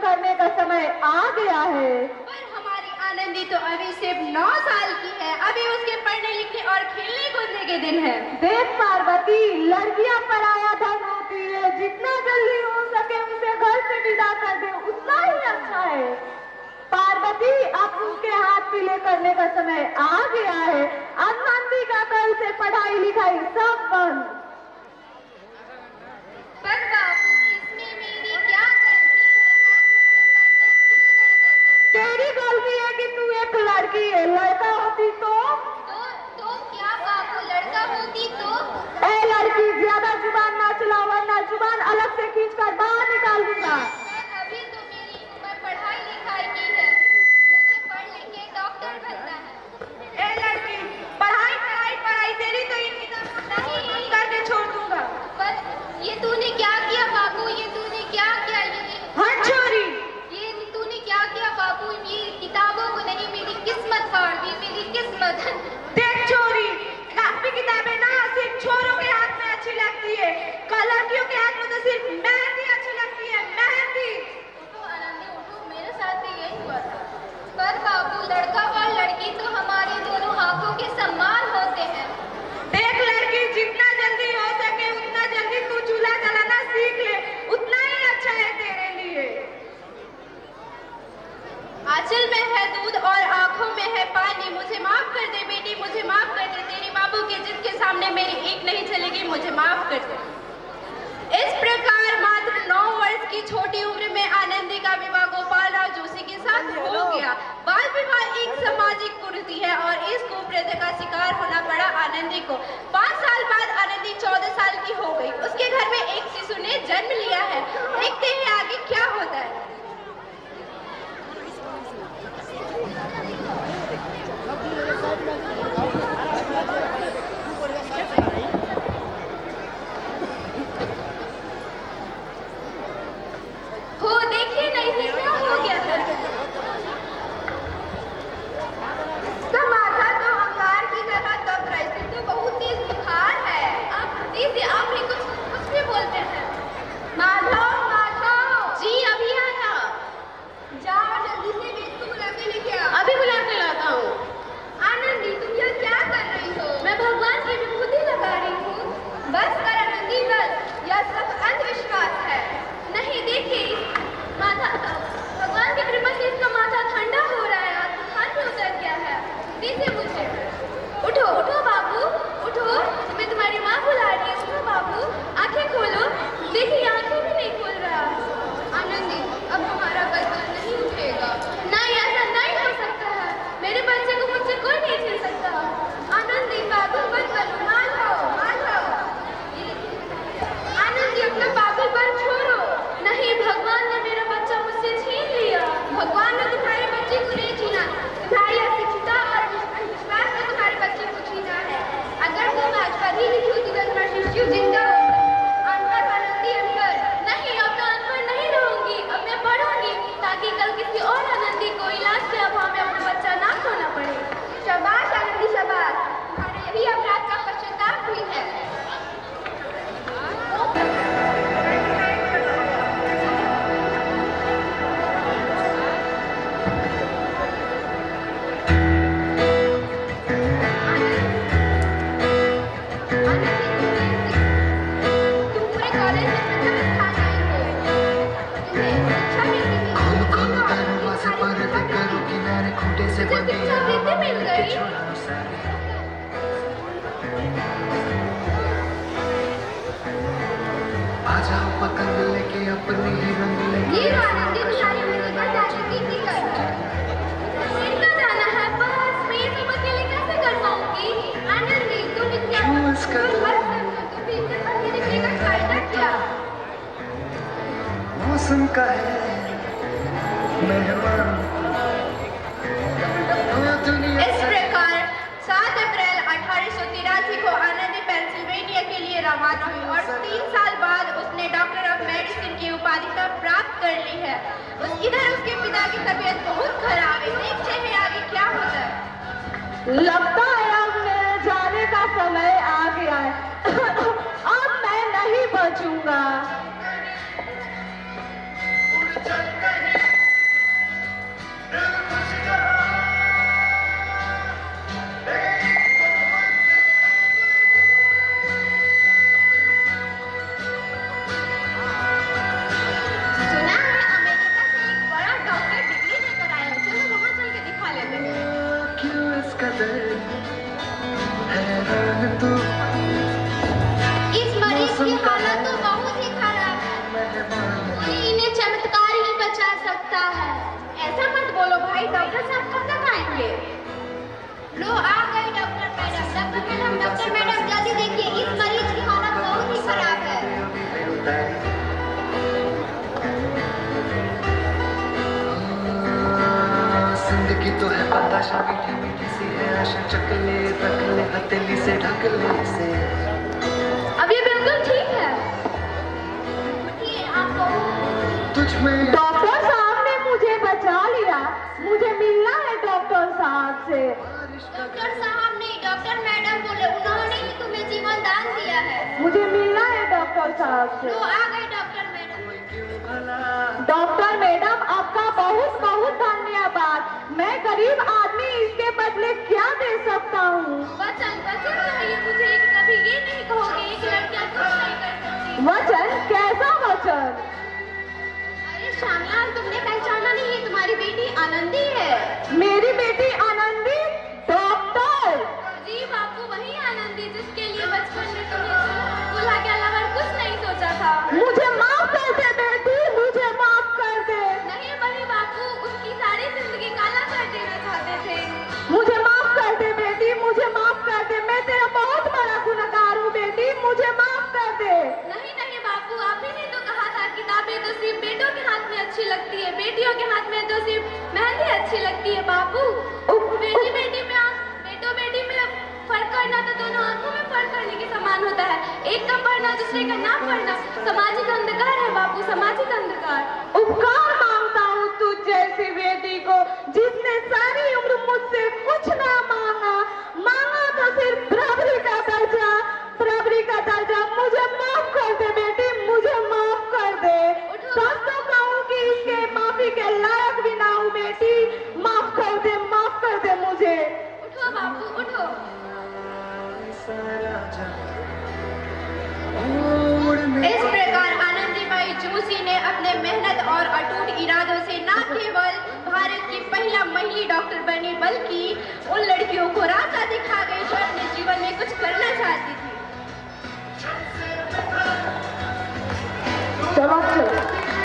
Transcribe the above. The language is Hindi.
करने का समय आ गया है। पर हमारी आनंदी तो अभी सिर्फ 9 साल की है, अभी उसके पढ़ने लिखने और खेलने कूदने के दिन है। देख पार्वती, लड़कियां पराया धन होती है, जितना जल्दी हो सके उसे घर से विदा कर दे उतना ही अच्छा है। पार्वती, अब उसके हाथ पीले करने का समय आ गया है। अब नंदी का कल से पढ़ाई लिखाई सब बंद। पर बापू, इसमें मेरी क्या गलती है? आप मुझे पढ़ने क्यों नहीं देते? तेरी गलती है कि तू एक लड़की है, लड़का होती तो क्या बापू, लड़का होती तो? ए लड़की, ज्यादा जुबान ना चलाओ वरना जुबान अलग से खींच कर बाहर निकाल दूंगा। अभी तो मेरी उम्र पढ़ाई लिखाई की है, मुझे पढ़ लिख के डॉक्टर बनना है। ए लड़की, पढ़ाई पढ़ाई पढ़ाई, तेरी तो ये नहीं करके छोड़ दूंगा। पर ये तूने क्या किया बाबू, ये तूने क्या किया? हट छोरी, ये तूने क्या किया बाबू? ये किताबों को नहीं, मेरी किस्मत फाड़ दी, मेरी किस्मत। देख छोरी, कापी किताबें ना सिर्फ छोरों के हाथ में अच्छी लगती है, लड़कियों के हाथ में तो सिर्फ मेहंदी अच्छी लगती है, मेहंदी। उठो आनंदी, उठो, मेरे साथ भी यही हुआ था। पर बाबू, लड़का और लड़की तो हमारे दोनों आंखों के समान होते हैं। देख लड़की, जितना जल्दी हो सके उतना जल्दी तू चूल्हा जलाना सीख ले, उतना ही अच्छा है तेरे लिए। आंचल में है दूध और आंखों में है पानी, मुझे माफ कर दे बेटी, मुझे माफ कर दे। तेरी बाबू के जिद के सामने मेरी एक नहीं चलेगी, मुझे माफ कर दे। इस प्रकार मात्र 9 वर्ष की छोटी उम्र में आनंदी का विवाह गोपाल राव जोशी के साथ हो गया। बाल विवाह एक सामाजिक कुरीति है और इस कुप्रथा का शिकार होना पड़ा आनंदी को। 5 साल बाद आनंदी 14 साल की हो गई। उसके घर में एक शिशु ने जन्म लिया है। देखते हैं आगे क्या होता है। हो देखिए नहीं से क्या हो गया है। इसका माथा तो अंगार की तरह दब रहा है, इसे तो बहुत तेज बुखार है। आप दीदी, आप ही कुछ भी बोलते हैं। माधव, माधव जी, अभी आया। जाओ जल्दी से बेट को बुला के लेके आओ। अभी बुला के लाता हूँ। आनंदी, तुम यह क्या कर रही हो? मैं भगवान की विभूति लगा रही हूँ। बस कर आनंदी, बस, यह सब अंधविश्वास है। नहीं देखिए, माथा, भगवान की कृपा से इसका माथा ठंडा हो रहा है और बुखार भी उतर गया है। दीजिए मुझे। उठो उठो बाबू, उठो, मैं तुम्हारी माँ बुला रही हूँ। उठो बाबू, आंखें खोलो। देखिए, आंखें भी नहीं खोल रहा। आनंदी, अब हमारा बच्चा नहीं उठेगा। नहीं, ऐसा नहीं हो सकता है। मेरे बच्चे को मुझसे कोई नहीं छीन सकता। आनंदी, पागल मत बनो, मान लो, मान लो। आनंदी, अपना पागलपन छोड़ो। नहीं, भगवान ने मेरा बच्चा मुझसे छीन लिया। भगवान ने तुम्हारे बच्चे को नहीं छीना, तुम्हारी अशिक्षिता और विश्वास ने तुम्हारे बच्चे को छीना है। अगर तुम आज पढ़ी लिखी होती तो तुम्हारा शिशु जिंदा होता। अनपढ़ आनंदी, अनपढ़ नहीं, अब तो अनपढ़ नहीं रहूंगी, अब मैं पढ़ूंगी ताकि कल किसी और आनंदी को इलाज के अभाव में अपना बच्चा ना खोना पड़े। शाबाश आनंदी, शाबाश, तुम्हारे यही अपराध का पश्चाताप भी है। आजाओ पतंग लेके अपने ही रंग लेके। ये आनंदी तुम्हारी मुझे का जाने की कर। इतना जाना है बस, मैं ये सब अकेले कैसे कर पाऊंगी? आनंदी, तुम इतना तुम भी इतने पढ़ने लिखने का फायदा क्या? मौसम का है मेहमान। इस प्रकार 7 अप्रैल 1883 को आनंदी पेंसिल्वेनिया के लिए रवाना हुई और 3 साल बाद उसने डॉक्टर ऑफ मेडिसिन की उपाधि प्राप्त कर ली है। इधर उसके पिता की तबीयत बहुत खराब है। देखते हैं आगे क्या होता है। लगता है अब मेरे जाने का समय आ गया है। अब मैं नहीं बचूंगा। उड़ चल कहीं आशा मीठी मीठी सी है, आशा चकले रख ले, हथेली से ढक ले इसे। अब ये बिल्कुल ठीक है। उठिए, आप लोग। तुझ में डॉक्टर साहब ने मुझे बचा लिया, मुझे मिलना है डॉक्टर साहब से। डॉक्टर साहब नहीं, डॉक्टर मैडम बोले, उन्होंने ही तुम्हें जीवन दान दिया है। मुझे मिलना है डॉक्टर साहब से। लो आ गए डॉक्टर मैडम। डॉक्टर मैडम आपका बहुत बहुत धन्यवाद। मैं गरीब आदमी इसके बदले क्या दे सकता हूँ? वचन वचन चाहिए मुझे। कभी ये नहीं कहोगे एक लड़कियां कुछ नहीं कर सकती। वचन? कैसा वचन? अरे श्यामलाल, तुमने पहचाना नहीं, ये तुम्हारी बेटी आनंदी है। मेरी बेटी आनंदी? डॉक्टर जी बापू, वही आनंदी जिसके लिए बचपन में तुम्हें दूल्हा के अलावा कुछ नहीं सोचा था। मुझे माफ कर दे बेटी, मुझे माफ कर दे। नहीं बड़े बापू, उसकी सारी जिंदगी काला कर देना चाहते थे। मुझे माफ कर दे बेटी, मुझे माफ कर दे। मैं तेरा बहुत बड़ा गुनहगार हूँ बेटी, मुझे माफ कर दे। नहीं नहीं बापू, आप ही ने तो कहा था किताबें तो सिर्फ बेटों के हाथ में अच्छी लगती है, बेटियों के हाथ में तो सिर्फ मेहंदी अच्छी लगती है। बापू, बेटी बेटी में बेटो बेटी में फर्क करना तो दोनों आंखों में फर्क करने के समान होता है। एक का पढ़ना दूसरे का ना पढ़ना सामाजिक अंधकार है बापू, सामाजिक अंधकार। उपकार मांगता हूँ तुझ जैसी बेटी को, जिसने सारी उम्र मुझसे कुछ ना मांगा, मांगा तो सिर्फ बराबरी का दर्जा, बराबरी का दर्जा। मुझे माफ कर दे बेटी, मुझे माफ कर दे। सच तो कहूँ कि इसके माफी के लायक भी ना हूँ बेटी, माफ कर दे, माफ कर दे मुझे। उठो बापू, उठो। इस प्रकार आनंदीबाई जोशी ने अपने मेहनत और अटूट इरादों से न केवल भारत की पहला महिला डॉक्टर बनी, बल्कि उन लड़कियों को रास्ता दिखा गई जो अपने जीवन में कुछ करना चाहती थी। चलो चलो।